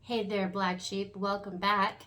Hey there, Black Sheep. Welcome back.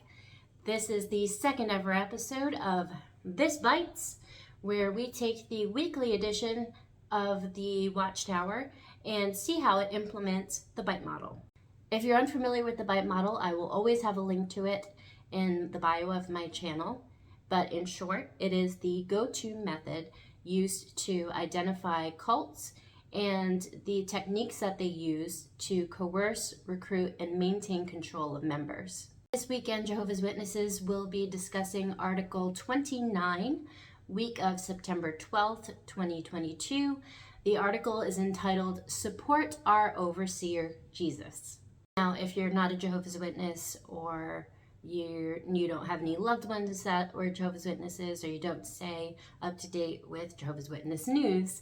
This is the second ever episode of This Bites, where we take the weekly edition of the Watchtower and see how it implements the bite model. If you're unfamiliar with the bite model, I will always have a link to it in the bio of my channel. But in short, it is the go-to method used to identify cults and the techniques that they use to coerce, recruit, and maintain control of members. This weekend, Jehovah's Witnesses will be discussing Article 29, week of September 12th, 2022. The article is entitled, Support Our Overseer, Jesus. Now, if you're not a Jehovah's Witness or you don't have any loved ones that were Jehovah's Witnesses, or you don't stay up to date with Jehovah's Witness news,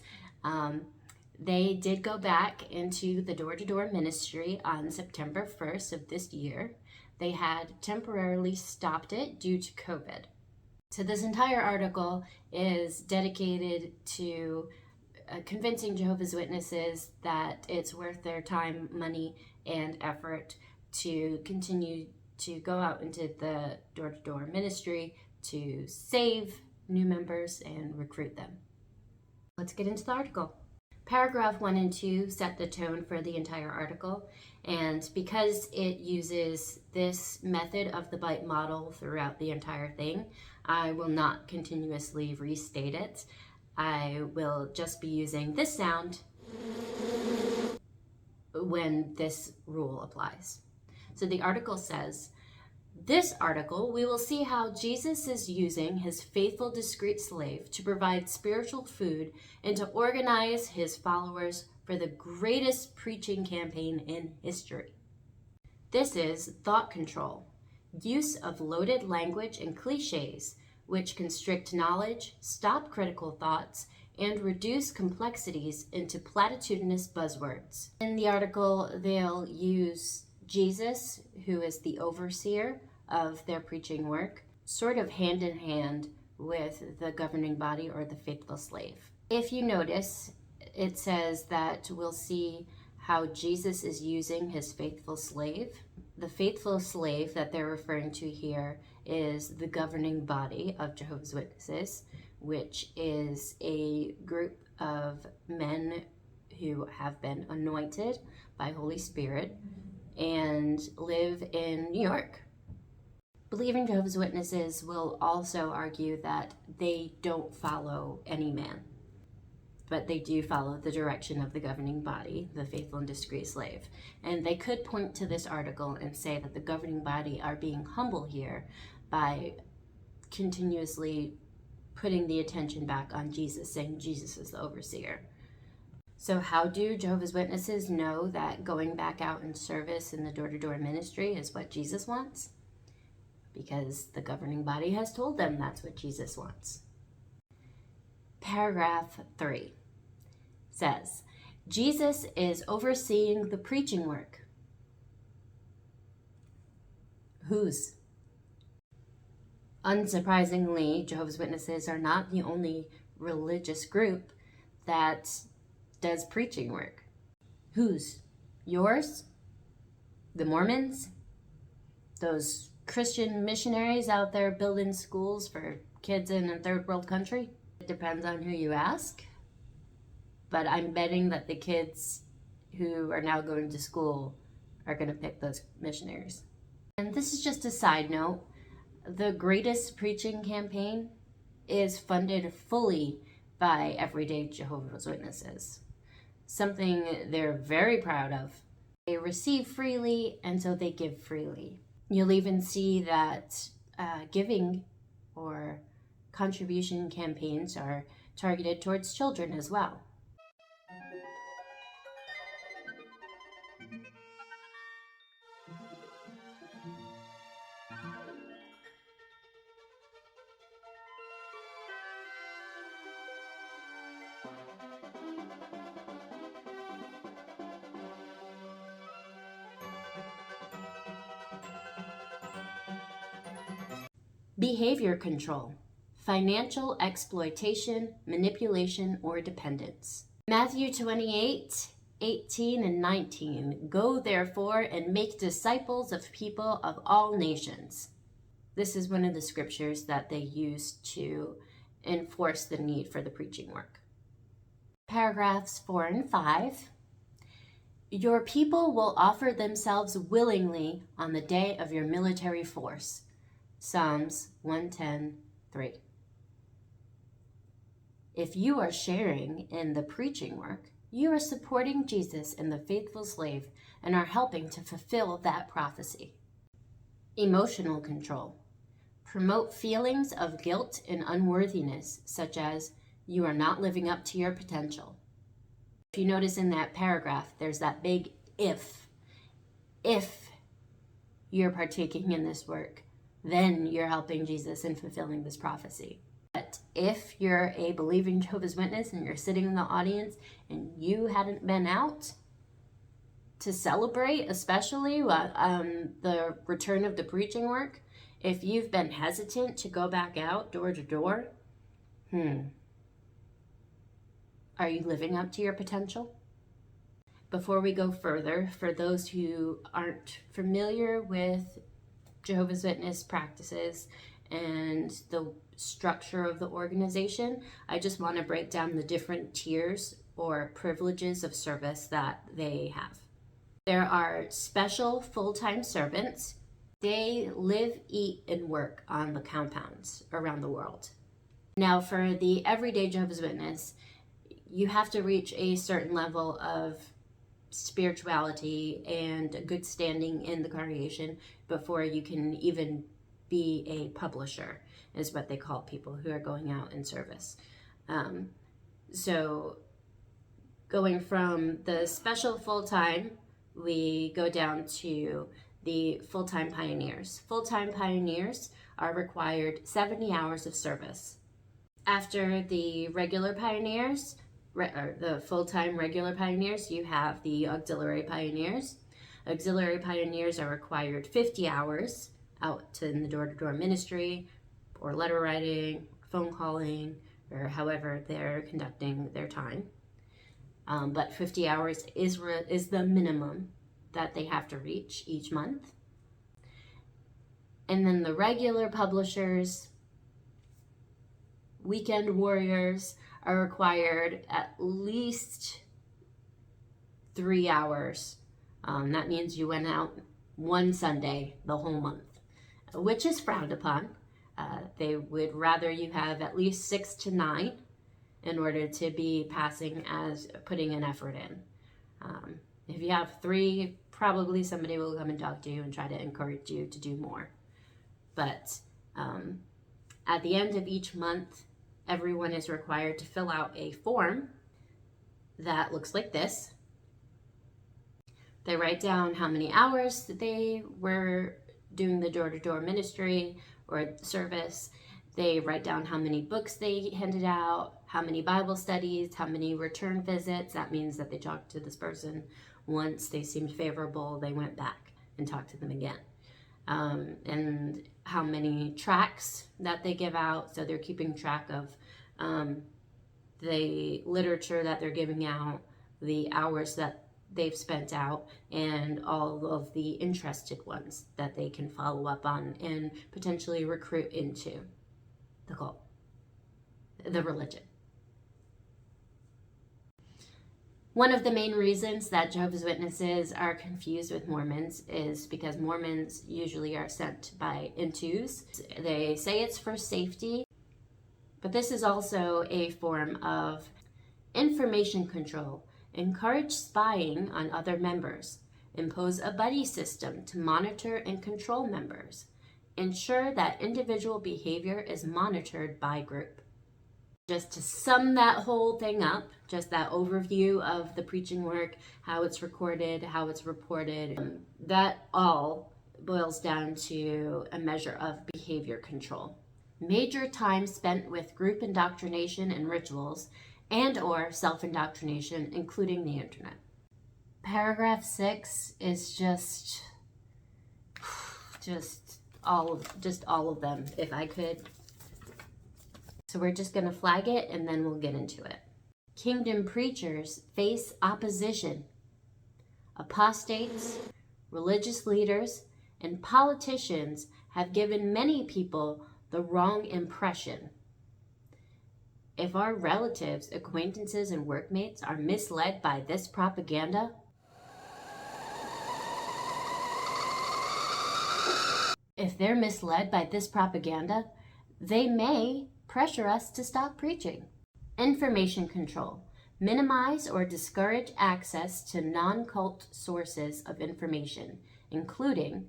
they did go back into the door-to-door ministry on September 1st of this year. They had temporarily stopped it due to COVID. So this entire article is dedicated to convincing Jehovah's Witnesses that it's worth their time, money, and effort to continue to go out into the door-to-door ministry to save new members and recruit them. Let's get into the article. Paragraph 1 and 2 set the tone for the entire article, and because it uses this method of the bite model throughout the entire thing, I will not continuously restate it. I will just be using this sound when this rule applies. So the article says, this article, we will see how Jesus is using his faithful, discreet slave to provide spiritual food and to organize his followers for the greatest preaching campaign in history. This is thought control, use of loaded language and cliches, which constrict knowledge, stop critical thoughts, and reduce complexities into platitudinous buzzwords. In the article, they'll use Jesus, who is the overseer of their preaching work, sort of hand in hand with the governing body or the faithful slave. If you notice, it says that we'll see how Jesus is using his faithful slave. The faithful slave that they're referring to here is the governing body of Jehovah's Witnesses, which is a group of men who have been anointed by Holy Spirit and live in New York. Believing Jehovah's Witnesses will also argue that they don't follow any man, but they do follow the direction of the governing body, the faithful and discreet slave. And they could point to this article and say that the governing body are being humble here by continuously putting the attention back on Jesus, saying Jesus is the overseer. So how do Jehovah's Witnesses know that going back out in service in the door-to-door ministry is what Jesus wants? Because the governing body has told them that's what Jesus wants. Paragraph 3 says, Jesus is overseeing the preaching work. Whose? Unsurprisingly, Jehovah's Witnesses are not the only religious group that does preaching work. Whose? Yours? The Mormons? Those Christian missionaries out there building schools for kids in a third world country? It depends on who you ask, but I'm betting that the kids who are now going to school are going to pick those missionaries. And this is just a side note. The greatest preaching campaign is funded fully by everyday Jehovah's Witnesses. Something they're very proud of. They receive freely, and so they give freely. You'll even see that giving or contribution campaigns are targeted towards children as well. Behavior control, financial exploitation, manipulation, or dependence. Matthew 28 18 and 19. Go therefore and make disciples of people of all nations. This is one of the scriptures that they use to enforce the need for the preaching work. Paragraphs 4 and 5. Your people will offer themselves willingly on the day of your military force. Psalms 110:3. If you are sharing in the preaching work, you are supporting Jesus in the faithful slave and are helping to fulfill that prophecy. Emotional control. Promote feelings of guilt and unworthiness, such as you are not living up to your potential. If you notice in that paragraph, there's that big if. If you're partaking in this work, then you're helping Jesus in fulfilling this prophecy. But if you're a believing Jehovah's Witness and you're sitting in the audience and you hadn't been out to celebrate, especially the return of the preaching work, if you've been hesitant to go back out door to door, are you living up to your potential? Before we go further, for those who aren't familiar with Jehovah's Witness practices and the structure of the organization, I just want to break down the different tiers or privileges of service that they have. There are special full-time servants. They live, eat, and work on the compounds around the world. Now, for the everyday Jehovah's Witness, you have to reach a certain level of spirituality and good standing in the congregation before you can even be a publisher, is what they call people who are going out in service. So going from the special full-time, we go down to the full-time pioneers. Full-time pioneers are required 70 hours of service. After the regular pioneers, the full-time regular pioneers, you have the auxiliary pioneers. Auxiliary pioneers are required 50 hours out in the door-to-door ministry or letter writing, phone calling, or however they're conducting their time. But 50 hours is the minimum that they have to reach each month. And then the regular publishers, weekend warriors, are required at least 3 hours. That means you went out one Sunday the whole month, which is frowned upon. They would rather you have at least 6 to 9 in order to be passing as putting an effort in. If you have 3, probably somebody will come and talk to you and try to encourage you to do more. But at the end of each month, everyone is required to fill out a form that looks like this. They write down how many hours that they were doing the door-to-door ministry or service. They write down how many books they handed out, how many Bible studies, how many return visits. That means that they talked to this person once, they seemed favorable, they went back and talked to them again. And how many tracts that they give out. So they're keeping track of the literature that they're giving out, the hours that they've spent out, and all of the interested ones that they can follow up on and potentially recruit into the cult, the religion. One of the main reasons that Jehovah's Witnesses are confused with Mormons is because Mormons usually are sent in twos. They say it's for safety, but this is also a form of information control. Encourage spying on other members. Impose a buddy system to monitor and control members. Ensure that individual behavior is monitored by group. Just to sum that whole thing up, just that overview of the preaching work, how it's recorded, how it's reported, that all boils down to a measure of behavior control. Major time spent with group indoctrination and rituals and or self-indoctrination, including the internet. Paragraph 6 is just all of them, if I could. So we're just going to flag it and then we'll get into it. Kingdom preachers face opposition. Apostates, religious leaders, and politicians have given many people the wrong impression. If our relatives, acquaintances, and workmates are misled by this propaganda, they may pressure us to stop preaching. Information control. Minimize or discourage access to non-cult sources of information, including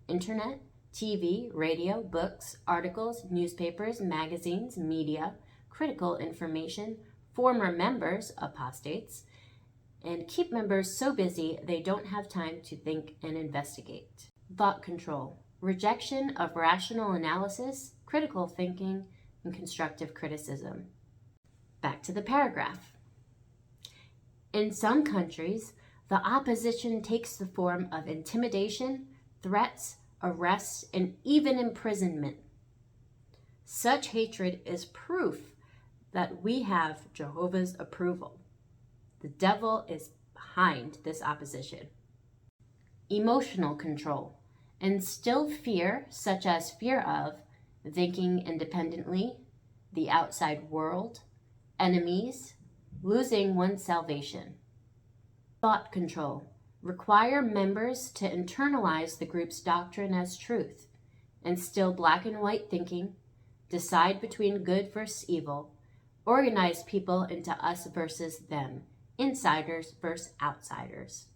internet, TV, radio, books, articles, newspapers, magazines, media, critical information, former members, apostates, and keep members so busy they don't have time to think and investigate. Thought control. Rejection of rational analysis, critical thinking, and constructive criticism. Back to the paragraph. In some countries, the opposition takes the form of intimidation, threats, arrests, and even imprisonment. Such hatred is proof that we have Jehovah's approval. The devil is behind this opposition. Emotional control. Instill fear, such as fear of thinking independently, the outside world, enemies, losing one's salvation. Thought control. Require members to internalize the group's doctrine as truth, instill black and white thinking, decide between good versus evil, organize people into us versus them, insiders versus outsiders.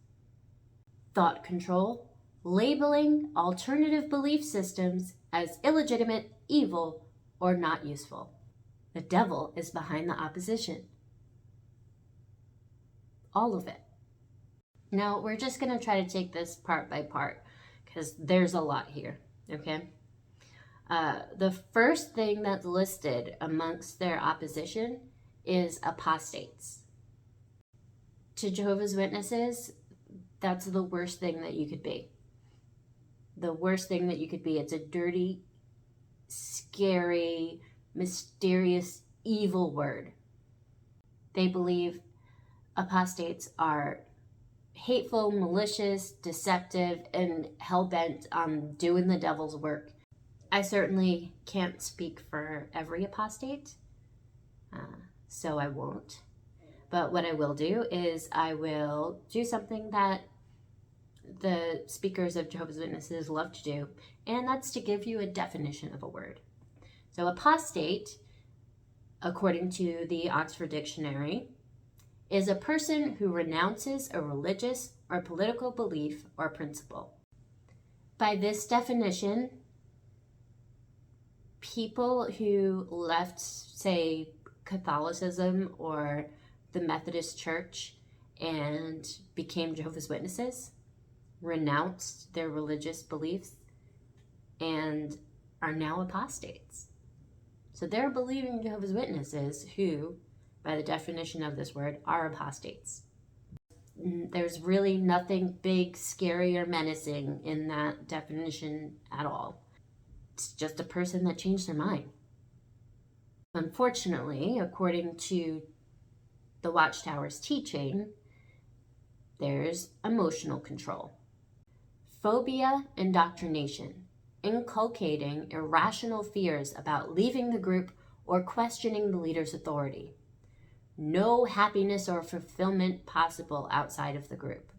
Thought control. Labeling alternative belief systems as illegitimate, evil, or not useful. The devil is behind the opposition. All of it. Now, we're just going to try to take this part by part because there's a lot here, okay? The first thing that's listed amongst their opposition is apostates. To Jehovah's Witnesses, that's the worst thing that you could be. The worst thing that you could be. It's a dirty, scary, mysterious, evil word. They believe apostates are hateful, malicious, deceptive, and hell-bent on doing the devil's work. I certainly can't speak for every apostate, so I won't. But what I will do is I will do something that the speakers of Jehovah's Witnesses love to do, and that's to give you a definition of a word. So apostate, according to the Oxford Dictionary, is a person who renounces a religious or political belief or principle. By this definition, people who left, say, Catholicism or the Methodist Church and became Jehovah's Witnesses, renounced their religious beliefs, and are now apostates. So they're believing Jehovah's Witnesses who, by the definition of this word, are apostates. There's really nothing big, scary, or menacing in that definition at all. It's just a person that changed their mind. Unfortunately, according to the Watchtower's teaching, there's emotional control. Phobia indoctrination, inculcating irrational fears about leaving the group or questioning the leader's authority. No happiness or fulfillment possible outside of the group.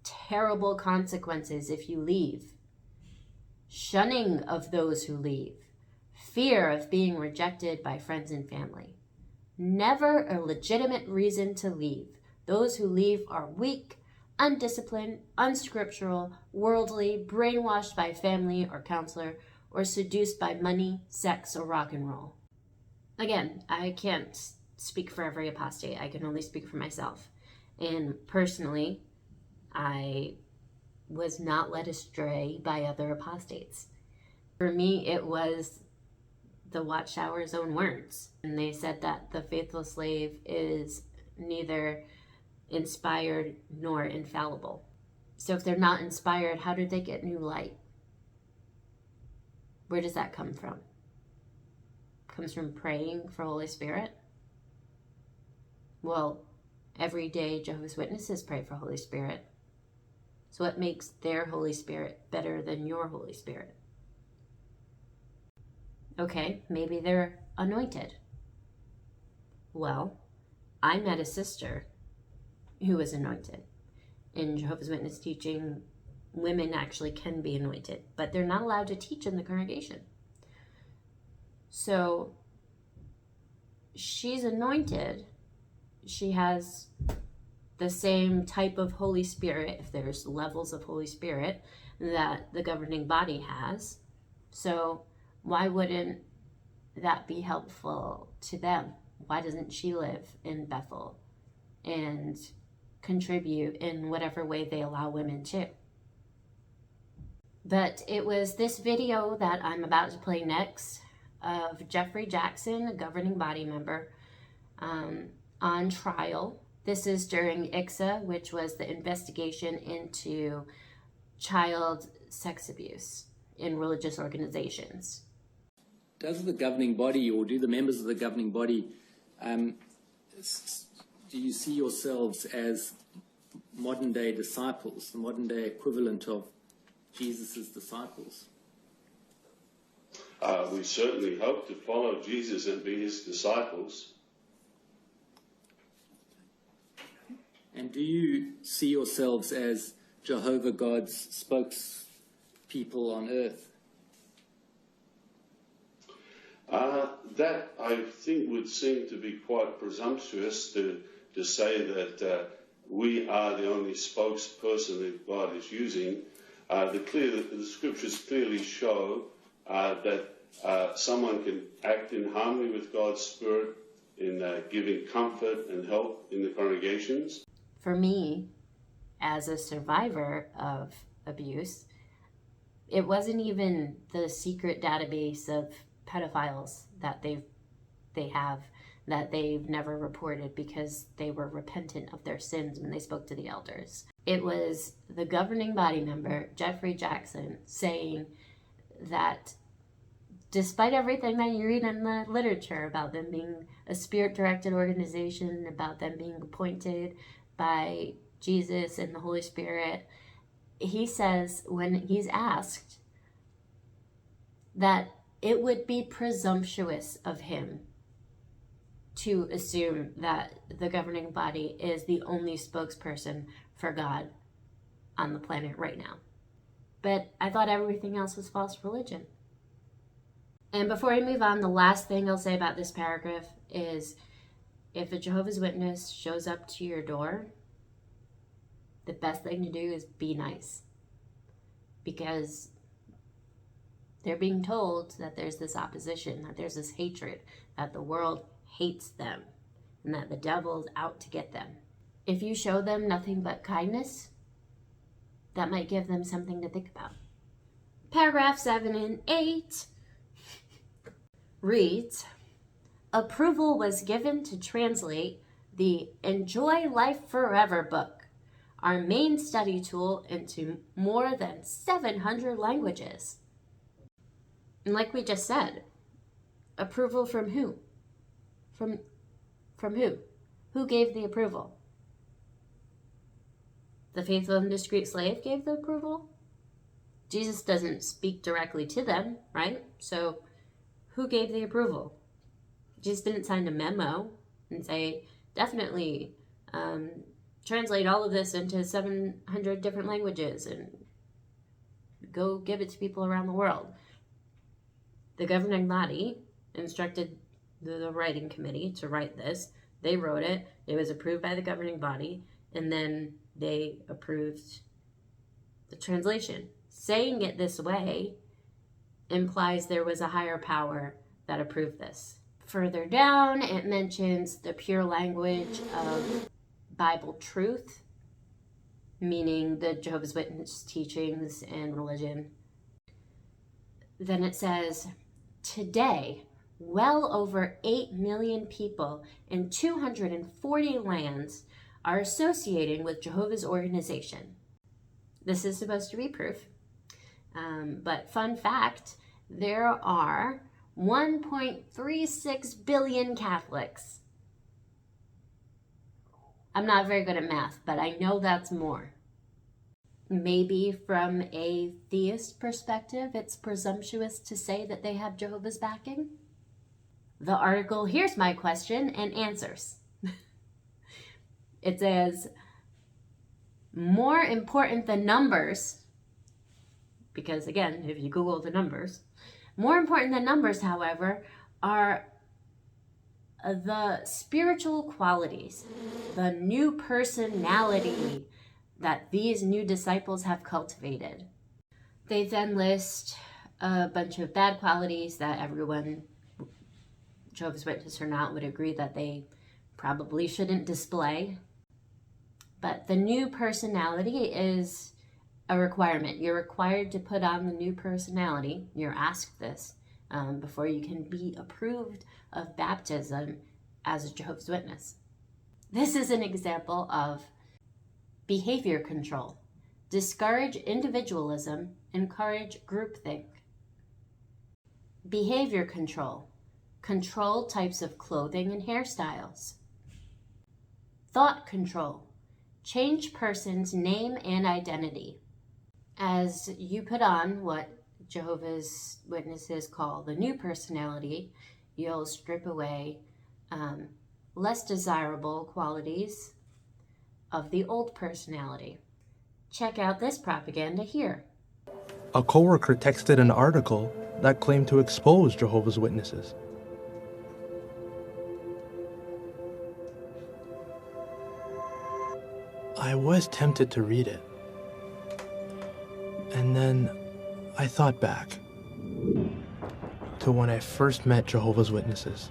Terrible consequences if you leave. Shunning of those who leave. Fear of being rejected by friends and family. Never a legitimate reason to leave. Those who leave are weak, undisciplined, unscriptural, worldly, brainwashed by family or counselor, or seduced by money, sex, or rock and roll. Again, I can't speak for every apostate. I can only speak for myself. And personally, I was not led astray by other apostates. For me, it was the Watchtower's own words. And they said that the faithful slave is neither inspired nor infallible. So if they're not inspired, how did they get new light? Where does that come from? It comes from praying for Holy Spirit? Well, every day Jehovah's Witnesses pray for Holy Spirit. So what makes their Holy Spirit better than your Holy Spirit? Okay, maybe they're anointed. Well, I met a sister who was anointed. In Jehovah's Witness teaching, women actually can be anointed, but they're not allowed to teach in the congregation. So she's anointed. She has the same type of Holy Spirit, if there's levels of Holy Spirit, that the governing body has. So why wouldn't that be helpful to them? Why doesn't she live in Bethel and contribute in whatever way they allow women to? But it was this video that I'm about to play next of Geoffrey Jackson, a governing body member, on trial. This is during ICSA, which was the investigation into child sex abuse in religious organizations. Does the governing body, or do the members of the governing body, do you see yourselves as modern day disciples, the modern day equivalent of Jesus' disciples? We certainly hope to follow Jesus and be his disciples. And do you see yourselves as Jehovah God's spokespeople on earth? That, I think, would seem to be quite presumptuous to say that we are the only spokesperson that God is using. The scriptures clearly show that someone can act in harmony with God's Spirit in giving comfort and help in the congregations. For me, as a survivor of abuse, it wasn't even the secret database of pedophiles that they have that they've never reported because they were repentant of their sins when they spoke to the elders. It was the governing body member, Geoffrey Jackson, saying that despite everything that you read in the literature about them being a spirit-directed organization, about them being appointed by Jesus and the Holy Spirit, he says when he's asked that it would be presumptuous of him to assume that the governing body is the only spokesperson for God on the planet right now. But I thought everything else was false religion. And before I move on, the last thing I'll say about this paragraph is if a Jehovah's Witness shows up to your door, the best thing to do is be nice. Because they're being told that there's this opposition, that there's this hatred, that the world hates them, and that the devil's out to get them. If you show them nothing but kindness, that might give them something to think about. Paragraph 7 and 8 reads, approval was given to translate the Enjoy Life Forever book, our main study tool, into more than 700 languages. And like we just said, approval from who? From who? Who gave the approval? The faithful and discreet slave gave the approval? Jesus doesn't speak directly to them, right? So who gave the approval? Jesus didn't sign a memo and say, definitely translate all of this into 700 different languages and go give it to people around the world. The governing body instructed the writing committee to write this. They wrote it. It was approved by the governing body, and then they approved the translation. Saying it this way implies there was a higher power that approved this. Further down, it mentions the pure language of Bible truth, meaning the Jehovah's Witness teachings and religion. Then it says, today, well over 8 million people in 240 lands are associating with Jehovah's organization. This is supposed to be proof. But fun fact, there are 1.36 billion Catholics. I'm not very good at math, but I know that's more. Maybe from a theist perspective, it's presumptuous to say that they have Jehovah's backing. The article, here's my question, and answers. It says, more important than numbers, because again, if you Google the numbers, more important than numbers, however, are the spiritual qualities, the new personality that these new disciples have cultivated. They then list a bunch of bad qualities that everyone, Jehovah's Witness or not, would agree that they probably shouldn't display. But the new personality is a requirement. You're required to put on the new personality. You're asked this before you can be approved of baptism as a Jehovah's Witness. This is an example of behavior control. Discourage individualism, encourage groupthink. Behavior control. Control types of clothing and hairstyles. Thought control. Change person's name and identity. As you put on what Jehovah's Witnesses call the new personality, you'll strip away less desirable qualities of the old personality. Check out this propaganda here. A coworker texted an article that claimed to expose Jehovah's Witnesses. I was tempted to read it. And then I thought back to when I first met Jehovah's Witnesses.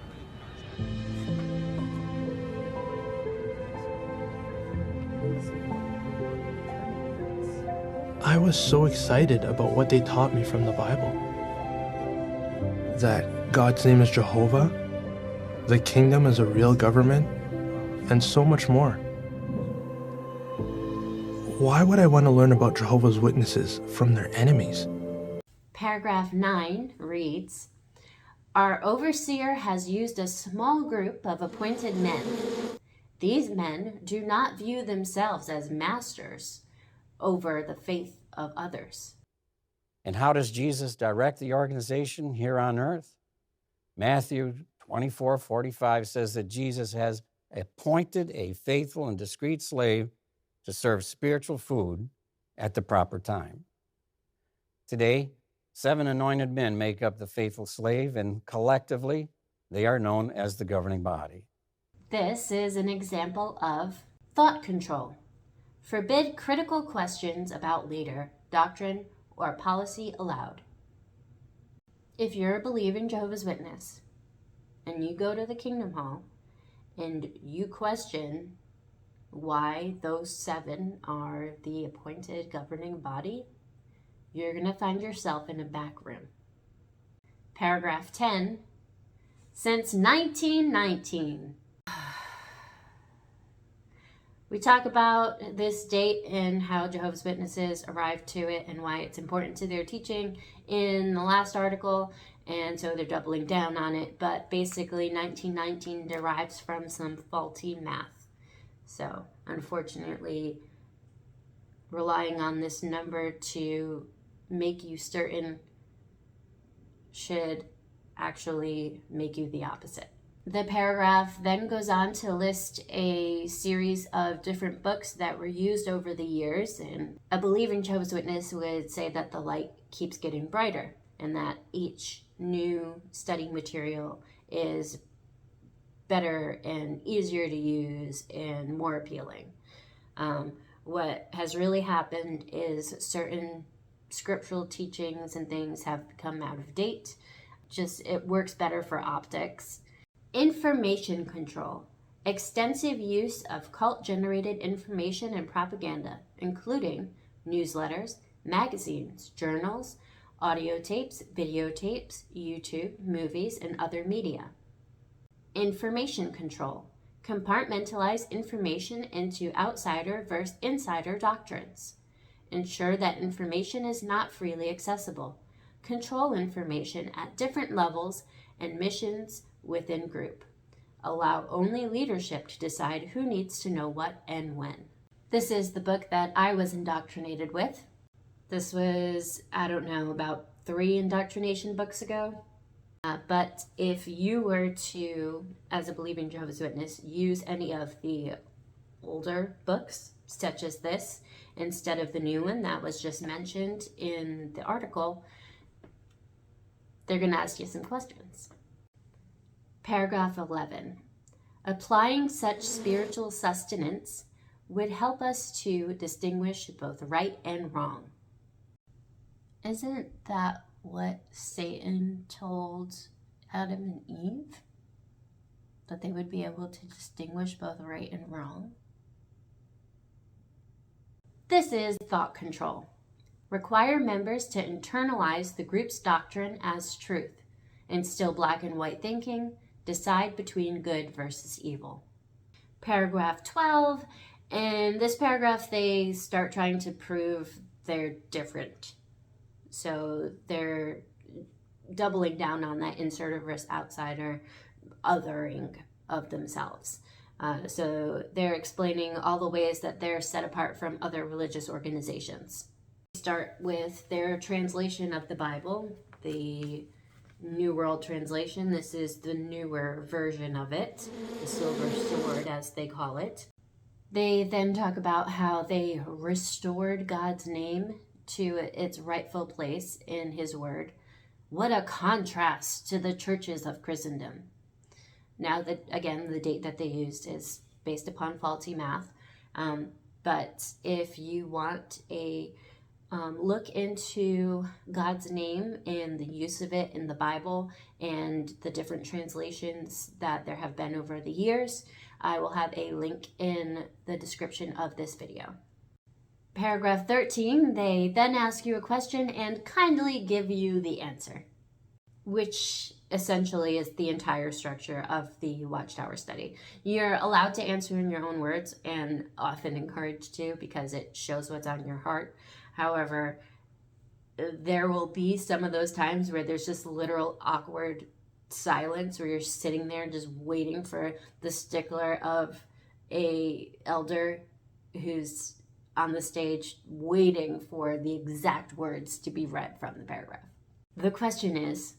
I was so excited about what they taught me from the Bible. That God's name is Jehovah, the kingdom is a real government, and so much more. Why would I want to learn about Jehovah's Witnesses from their enemies? Paragraph 9 reads, our overseer has used a small group of appointed men. These men do not view themselves as masters over the faith of others. And how does Jesus direct the organization here on earth? Matthew 24:45 says that Jesus has appointed a faithful and discreet slave to serve spiritual food at the proper time. Today, 7 anointed men make up the faithful slave, and collectively, they are known as the governing body. This is an example of thought control. Forbid critical questions about leader, doctrine, or policy allowed. If you're a believing Jehovah's Witness and you go to the Kingdom Hall and you question why those 7 are the appointed governing body, you're going to find yourself in a back room. Paragraph 10, since 1919. We talk about this date and how Jehovah's Witnesses arrived to it and why it's important to their teaching in the last article, and so they're doubling down on it. But basically, 1919 derives from some faulty math. So, unfortunately, relying on this number to make you certain should actually make you the opposite. The paragraph then goes on to list a series of different books that were used over the years, and a believing Jehovah's Witness would say that the light keeps getting brighter and that each new study material is better and easier to use and more appealing. What has really happened is certain scriptural teachings and things have become out of date. Just it works better for optics. Information control. Extensive use of cult-generated information and propaganda, including newsletters, magazines, journals, audio tapes, videotapes, YouTube, movies, and other media. Information control. Compartmentalize information into outsider versus insider doctrines. Ensure that information is not freely accessible. Control information at different levels and missions within group. Allow only leadership to decide who needs to know what and when. This is the book that I was indoctrinated with. This was, I don't know, about 3 indoctrination books ago. But if you were to, as a believing Jehovah's Witness, use any of the older books, such as this, instead of the new one that was just mentioned in the article, they're going to ask you some questions. Paragraph 11. Applying such spiritual sustenance would help us to distinguish both right and wrong. Isn't that what Satan told Adam and Eve? That they would be able to distinguish both right and wrong? This is thought control. Require members to internalize the group's doctrine as truth, instill black and white thinking, decide between good versus evil. Paragraph 12, in this paragraph they start trying to prove they're different. So they're doubling down on that insert versus outsider othering of themselves. So they're explaining all the ways that they're set apart from other religious organizations. Start with their translation of the Bible, the New World Translation. This is the newer version of it, the Silver Sword as they call it. They then talk about how they restored God's name to its rightful place in His Word. What a contrast to the churches of Christendom. Now, again, the date that they used is based upon faulty math. But if you want a look into God's name and the use of it in the Bible and the different translations that there have been over the years, I will have a link in the description of this video. Paragraph 13, they then ask you a question and kindly give you the answer, which essentially is the entire structure of the Watchtower study. You're allowed to answer in your own words and often encouraged to because it shows what's on your heart. However, there will be some of those times where there's just literal awkward silence where you're sitting there just waiting for the stickler of a elder who's on the stage waiting for the exact words to be read from the paragraph. The question is,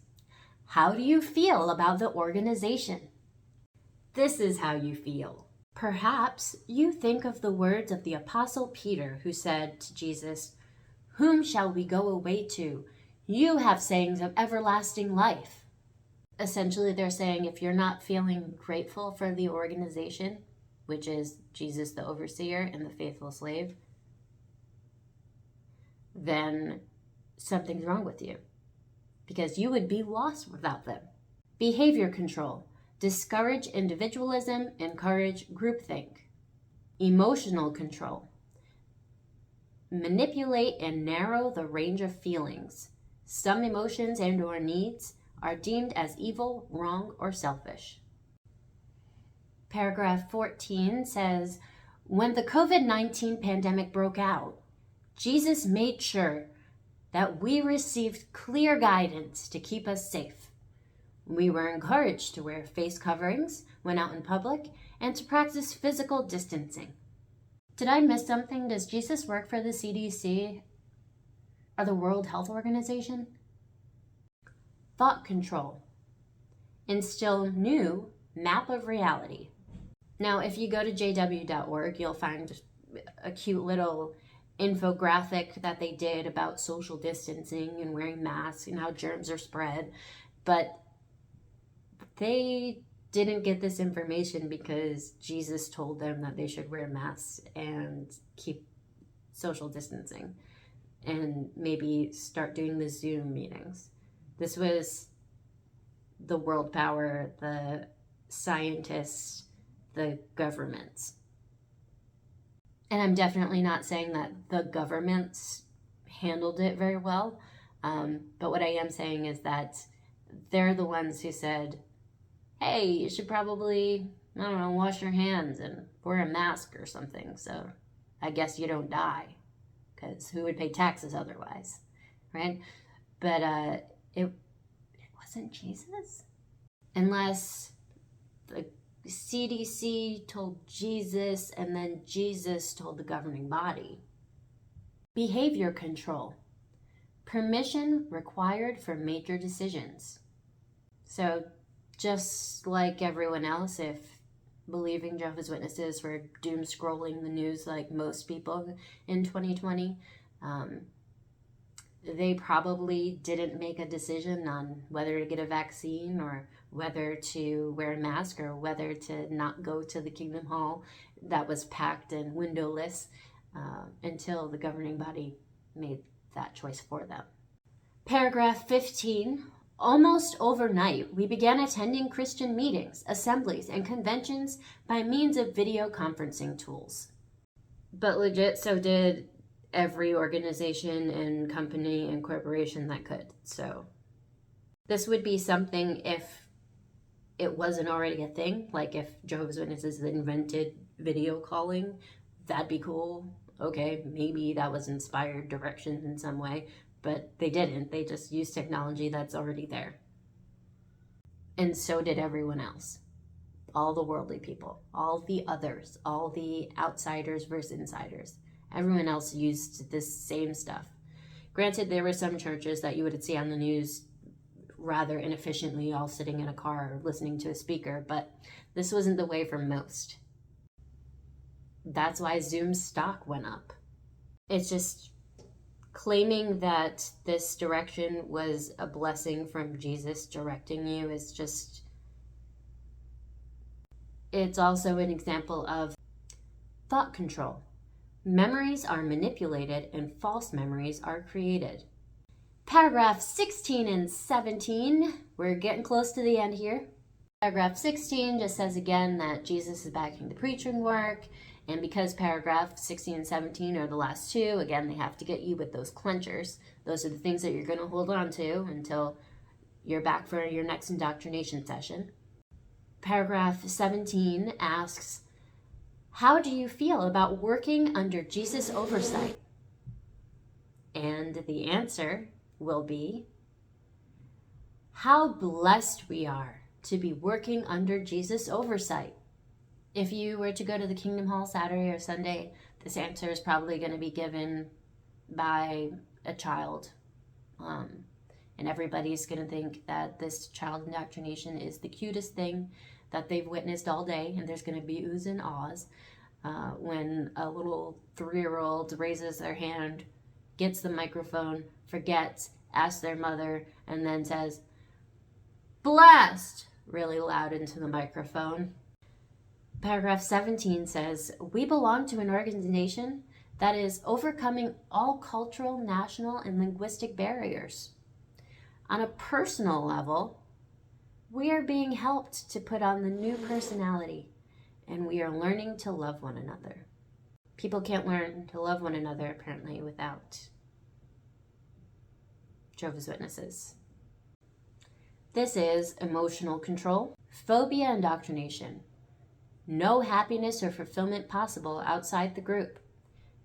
how do you feel about the organization? This is how you feel. Perhaps you think of the words of the Apostle Peter, who said to Jesus, "Whom shall we go away to? You have sayings of everlasting life." Essentially, they're saying if you're not feeling grateful for the organization, which is Jesus the overseer and the faithful slave, then something's wrong with you, because you would be lost without them. Behavior control. Discourage individualism, encourage groupthink. Emotional control. Manipulate and narrow the range of feelings. Some emotions and or needs are deemed as evil, wrong, or selfish. Paragraph 14 says, when the COVID-19 pandemic broke out, Jesus made sure that we received clear guidance to keep us safe. We were encouraged to wear face coverings when out in public and to practice physical distancing. Did I miss something? Does Jesus work for the CDC or the World Health Organization? Thought control. Instill new map of reality. Now, if you go to jw.org, you'll find a cute little infographic that they did about social distancing and wearing masks and how germs are spread. But they didn't get this information because Jesus told them that they should wear masks and keep social distancing and maybe start doing the Zoom meetings. This was the world power, the scientists, the governments. And I'm definitely not saying that the governments handled it very well. But what I am saying is that they're the ones who said, hey, you should probably, I don't know, wash your hands and wear a mask or something. So I guess you don't die, because who would pay taxes otherwise, right? But it wasn't Jesus. Unless CDC told Jesus, and then Jesus told the governing body. Behavior control. Permission required for major decisions. So just like everyone else, if believing Jehovah's Witnesses were doom scrolling the news like most people in 2020, they probably didn't make a decision on whether to get a vaccine or whether to wear a mask or whether to not go to the Kingdom Hall that was packed and windowless until the governing body made that choice for them. Paragraph 15. Almost overnight, we began attending Christian meetings, assemblies, and conventions by means of video conferencing tools. But legit, so did every organization and company and corporation that could. So this would be something if it wasn't already a thing, like if Jehovah's Witnesses invented video calling, that'd be cool. Okay, maybe that was inspired direction in some way, but they didn't. They just used technology that's already there. And so did everyone else. All the worldly people, all the others, all the outsiders versus insiders. Everyone else used this same stuff. Granted, there were some churches that you would see on the news rather inefficiently, all sitting in a car listening to a speaker, but this wasn't the way for most. That's why Zoom's stock went up. It's just claiming that this direction was a blessing from Jesus directing you is just... It's also an example of thought control. Memories are manipulated and false memories are created. Paragraph 16 and 17, we're getting close to the end here. Paragraph 16 just says again that Jesus is backing the preaching work, and because paragraph 16 and 17 are the last two, again, they have to get you with those clenchers. Those are the things that you're going to hold on to until you're back for your next indoctrination session. Paragraph 17 asks, how do you feel about working under Jesus' oversight? And the answer will be, how blessed we are to be working under Jesus' oversight. If you were to go to the Kingdom Hall Saturday or Sunday, this answer is probably going to be given by a child. And everybody's going to think that this child indoctrination is the cutest thing that they've witnessed all day, and there's going to be oohs and ahs when a little 3-year-old raises their hand, gets the microphone, forgets, asks their mother, and then says, blessed, really loud into the microphone. Paragraph 17 says, we belong to an organization that is overcoming all cultural, national, and linguistic barriers. On a personal level, we are being helped to put on the new personality, and we are learning to love one another. People can't learn to love one another, apparently, without Jehovah's Witnesses. This is emotional control, phobia indoctrination, no happiness or fulfillment possible outside the group,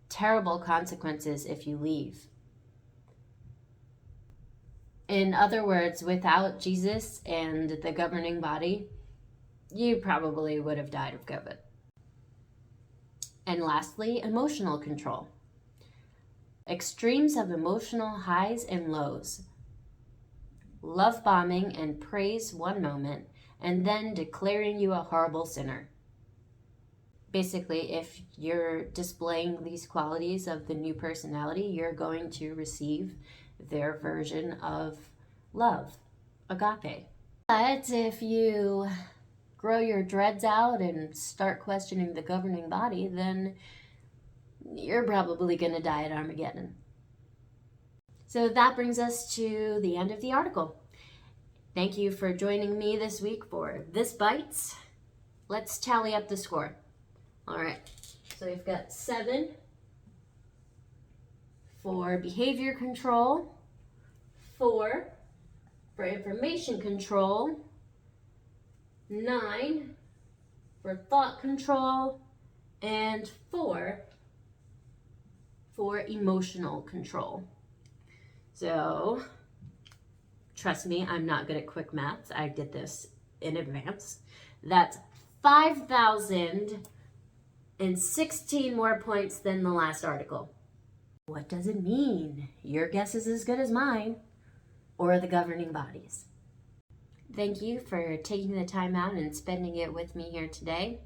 terrible consequences if you leave. In other words, without Jesus and the governing body, you probably would have died of COVID. And lastly, emotional control. Extremes of emotional highs and lows. Love bombing and praise one moment, and then declaring you a horrible sinner. Basically, if you're displaying these qualities of the new personality, you're going to receive their version of love, agape. But if you grow your dreads out and start questioning the governing body, then you're probably going to die at Armageddon. So that brings us to the end of the article. Thank you for joining me this week for This Bites. Let's tally up the score. All right, so we've got 7 for behavior control, 4 for information control, 9 for thought control, and 4 for emotional control. So, trust me, I'm not good at quick maths. I did this in advance. That's 5,016 more points than the last article. What does it mean? Your guess is as good as mine, or the governing bodies. Thank you for taking the time out and spending it with me here today.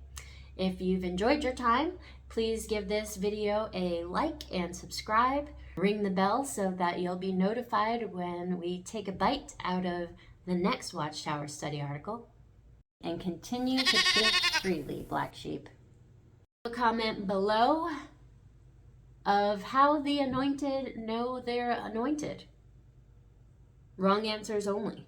If you've enjoyed your time, please give this video a like and subscribe. Ring the bell so that you'll be notified when we take a bite out of the next Watchtower Study article. And continue to think freely, black sheep. A comment below of how the anointed know they're anointed. Wrong answers only.